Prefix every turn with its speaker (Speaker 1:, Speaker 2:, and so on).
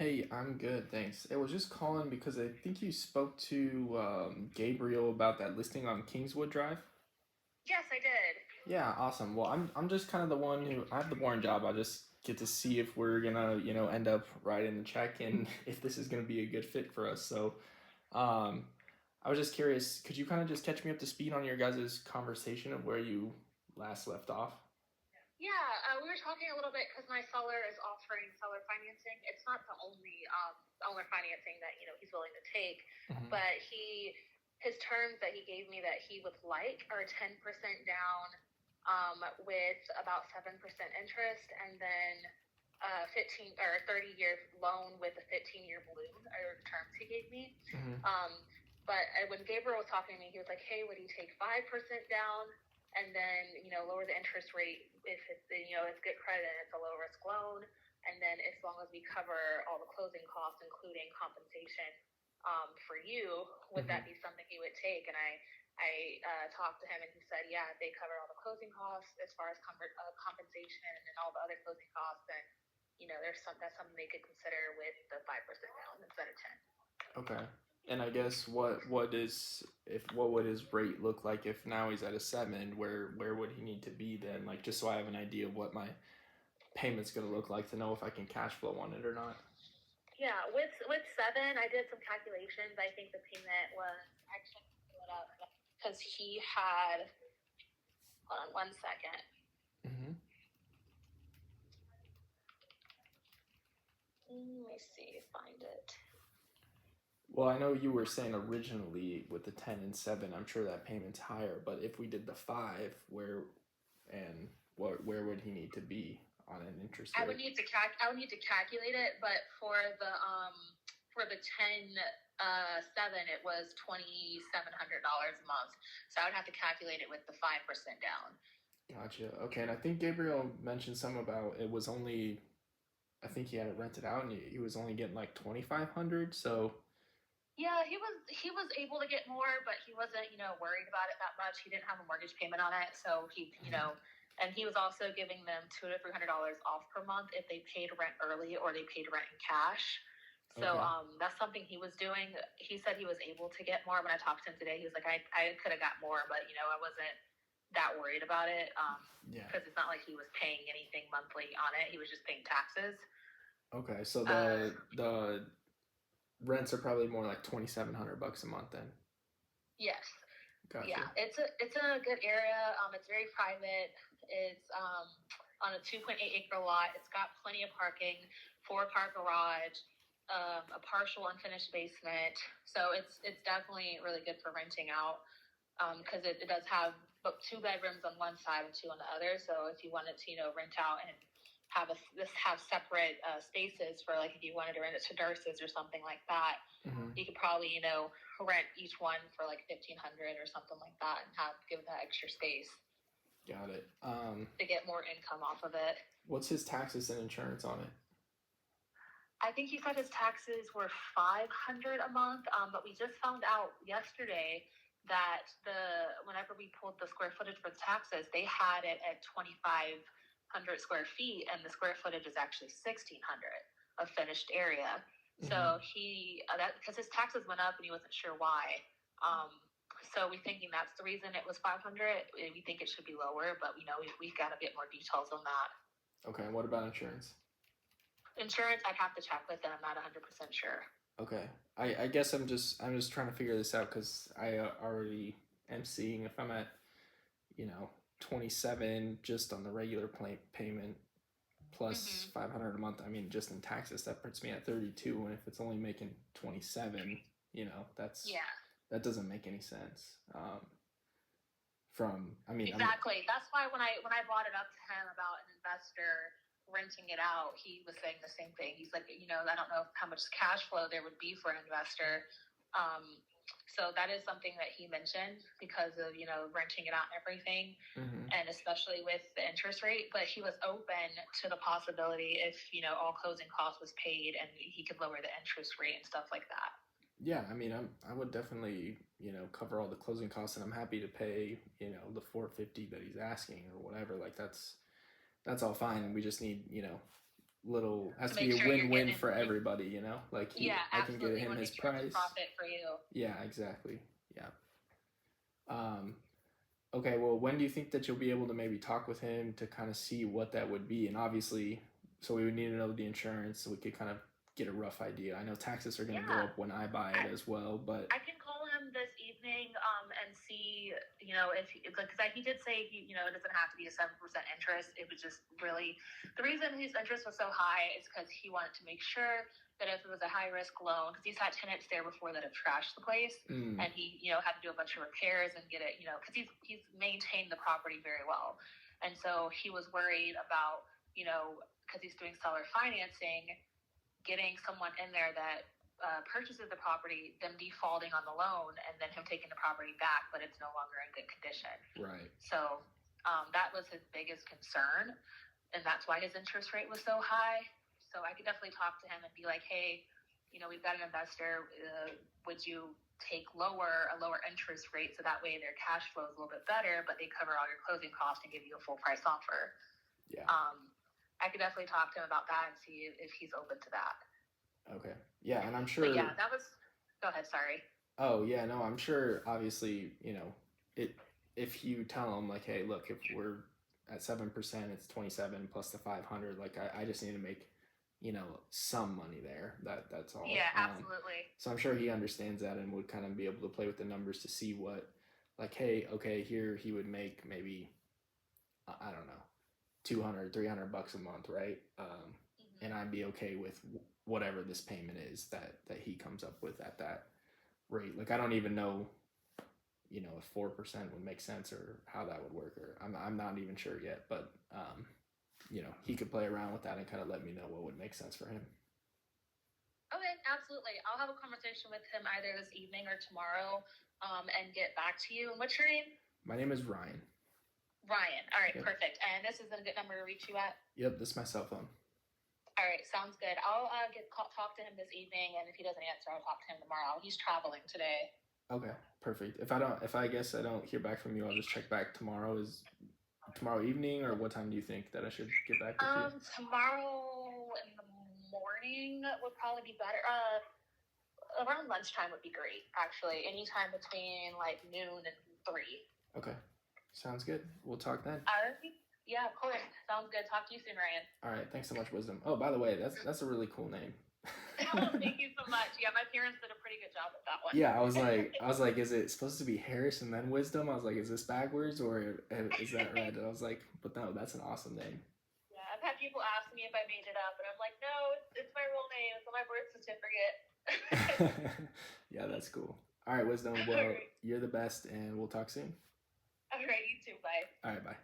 Speaker 1: Hey, I'm good, thanks. I was just calling because I think you spoke to Gabriel about that listing on Kingswood Drive.
Speaker 2: Yes, I did.
Speaker 1: Yeah, awesome. Well, I'm just kind of the one who I have the boring job. I just get to see if we're gonna, end up writing the check and if this is gonna be a good fit for us. So, um, I was just curious, could you kind of just catch me up to speed on your guys' conversation of where you last left off?
Speaker 2: Yeah, we were talking a little bit because my seller is offering seller financing. It's not the only owner financing that he's willing to take,
Speaker 1: Hmm.
Speaker 2: but his terms that he gave me that he would like are 10% down, with about 7% interest, and then 15 or 30-year loan with a 15-year balloon are the terms he gave me.
Speaker 1: Hmm.
Speaker 2: Um, but when Gabriel was talking to me, he was like, "Hey, would you take 5% down?" And then lower the interest rate if it's it's good credit and it's a low risk loan, and then as long as we cover all the closing costs including compensation, for you, would
Speaker 1: Hmm.
Speaker 2: that be something he would take? And I talked to him and he said, yeah, if they cover all the closing costs as far as compensation and then all the other closing costs, then that's something they could consider with the 5% down instead of 10.
Speaker 1: Okay. And I guess what would his rate look like if now he's at a seven? Where would he need to be then? Like just so I have an idea of what my payment's gonna look like to know if I can cash flow on it or not.
Speaker 2: Yeah, with seven, I did some calculations. I think the payment was actually pull it up because he had. Hold on 1 second.
Speaker 1: Hmm.
Speaker 2: Let me see, find it.
Speaker 1: Well, I know you were saying originally with the 10 and 7, I'm sure that payment's higher. But if we did the five, where would he need to be on an interest
Speaker 2: I would
Speaker 1: rate?
Speaker 2: need to I would need to calculate it, but for the 10 7, it was $2,700 a month. So I would have to calculate it with the 5% down.
Speaker 1: Gotcha. Okay, and I think Gabriel mentioned some about it was only I think he had it rented out and he was only getting like 2,500. So
Speaker 2: Yeah, he was able to get more, but he wasn't worried about it that much. He didn't have a mortgage payment on it, so and he was also giving them $200 to $300 off per month if they paid rent early or they paid rent in cash. So
Speaker 1: okay.
Speaker 2: that's something he was doing. He said he was able to get more. When I talked to him today, he was like, I could have got more, but I wasn't that worried about it,
Speaker 1: Yeah.
Speaker 2: because it's not like he was paying anything monthly on it. He was just paying taxes.
Speaker 1: Okay. So
Speaker 2: Uh,
Speaker 1: the rents are probably more like 2,700 bucks a month then.
Speaker 2: yes.
Speaker 1: Gotcha.
Speaker 2: Yeah, it's a good area. It's very private. It's on a 2.8 acre lot. It's got plenty of parking, 4 car garage, a partial unfinished basement. So it's definitely really good for renting out, because it does have 2 bedrooms on one side and two on the other. So if you wanted to rent out and have separate spaces for, like, if you wanted to rent it to nurses or something like that,
Speaker 1: Hmm.
Speaker 2: you could probably rent each one for like 1,500 or something like that, and give that extra space
Speaker 1: Got it.
Speaker 2: to get more income off of it.
Speaker 1: What's his taxes and insurance on it?
Speaker 2: I think he said his taxes were 500 a month, but we just found out yesterday that whenever we pulled the square footage for the taxes, they had it at 2,500 square feet, and the square footage is actually 1,600 of finished area.
Speaker 1: Hmm.
Speaker 2: So that because his taxes went up and he wasn't sure why. Um, so we're thinking that's the reason it was 500. We think it should be lower, but we've got to get more details on that.
Speaker 1: Okay. And what about insurance?
Speaker 2: Insurance, I'd have to check with them. I'm not 100% sure.
Speaker 1: Okay. I guess I'm just trying to figure this out because I already am seeing if I'm at you know 27 just on the regular payment plus
Speaker 2: Mm-hmm.
Speaker 1: 500 a month. I mean, just in taxes, that puts me at 32. And if it's only making 27,
Speaker 2: Yeah,
Speaker 1: that doesn't make any sense. From, I mean, I'm,
Speaker 2: exactly. That's why when I brought it up to him about an investor renting it out, he was saying the same thing. He's like, I don't know how much cash flow there would be for an investor. Um, so that is something that he mentioned because of renting it out and everything,
Speaker 1: mhm.
Speaker 2: and especially with the interest rate. But he was open to the possibility if all closing costs was paid and he could lower the interest rate and stuff like that.
Speaker 1: Yeah, I mean, I would definitely, cover all the closing costs, and I'm happy to pay, the 450 that he's asking or whatever. Like that's all fine. We just need, little has
Speaker 2: to
Speaker 1: to be
Speaker 2: make
Speaker 1: a
Speaker 2: sure you're
Speaker 1: win-win
Speaker 2: getting
Speaker 1: for everybody, you know? Like
Speaker 2: yeah,
Speaker 1: I can get
Speaker 2: absolutely. You
Speaker 1: him
Speaker 2: want to
Speaker 1: his
Speaker 2: make sure it's a
Speaker 1: price.
Speaker 2: profit for you.
Speaker 1: Yeah, exactly. Yeah. Um, okay, well, when do you think that you'll be able to maybe talk with him to kind of see what that would be? And obviously, so we would need to know the insurance so we could kind of get a rough idea. I know taxes are going to go
Speaker 2: Yeah.
Speaker 1: up when I buy it as well, but
Speaker 2: I can call him this evening and see, if because he did say it doesn't have to be a 7% interest. It was just really the reason his interest was so high is because he wanted to make sure that if it was a high risk loan, because he's had tenants there before that have trashed the place, and he had to do a bunch of repairs and get it, because he's maintained the property very well, and so he was worried about because he's doing seller financing, getting someone in there that purchases the property, them defaulting on the loan, and then him taking the property back, but it's no longer in good condition.
Speaker 1: right.
Speaker 2: So that was his biggest concern, and that's why his interest rate was so high. So I could definitely talk to him and be like, hey, we've got an investor. Would you take a lower interest rate so that way their cash flow is a little bit better, but they cover all your closing costs and give you a full price offer?
Speaker 1: Yeah.
Speaker 2: I could definitely talk to him about that and see if he's open to that.
Speaker 1: Okay. Yeah, and I'm sure.
Speaker 2: But yeah, that was. Go ahead. Sorry.
Speaker 1: Oh yeah, no, I'm sure. Obviously, it. If you tell them like, hey, look, if we're at 7%, it's 27 plus the 500. Like, I just need to make, some money there. That's all.
Speaker 2: Yeah, absolutely.
Speaker 1: So I'm sure he understands that and would kind of be able to play with the numbers to see what, like, hey, okay, here he would make maybe, I don't know, 200, $300 a month, right? And I'd be okay with whatever this payment is that he comes up with at that rate. Like I don't even know, if 4% would make sense or how that would work, or I'm not even sure yet. But he could play around with that and kind of let me know what would make sense for him.
Speaker 2: Okay, absolutely. I'll have a conversation with him either this evening or tomorrow, and get back to you. And what's your name?
Speaker 1: My name is Ryan.
Speaker 2: Ryan. All right,
Speaker 1: Yep.
Speaker 2: Perfect. And this is a good number to reach you at?
Speaker 1: Yep, this is my cell phone.
Speaker 2: All right, sounds good. I'll talk to him this evening, and if he doesn't answer, I'll talk to him tomorrow. He's traveling today.
Speaker 1: Okay, perfect. If I guess I don't hear back from you, I'll just check back tomorrow. Is tomorrow evening, or what time do you think that I should get back with you?
Speaker 2: Tomorrow in the morning would probably be better. Around lunchtime would be great, actually. Anytime between like noon and 3.
Speaker 1: Okay, sounds good. We'll talk then.
Speaker 2: Yeah, of course. Sounds good. Talk to you soon, Ryan.
Speaker 1: All right, thanks so much, Wisdom. Oh, by the way, that's a really cool name.
Speaker 2: Thank you so much. Yeah, my parents did a pretty good job with that one.
Speaker 1: Yeah, I was like, is it supposed to be Harris and then Wisdom? I was like, is this backwards or is that right? And I was like, but no, that's an awesome name.
Speaker 2: Yeah, I've had people ask me if I made it up, and I'm like, no, it's my real name. It's on my birth certificate.
Speaker 1: Yeah, that's cool. All right, Wisdom. Well, you're the best, and we'll talk soon.
Speaker 2: All right, you too. Bye.
Speaker 1: All right, bye.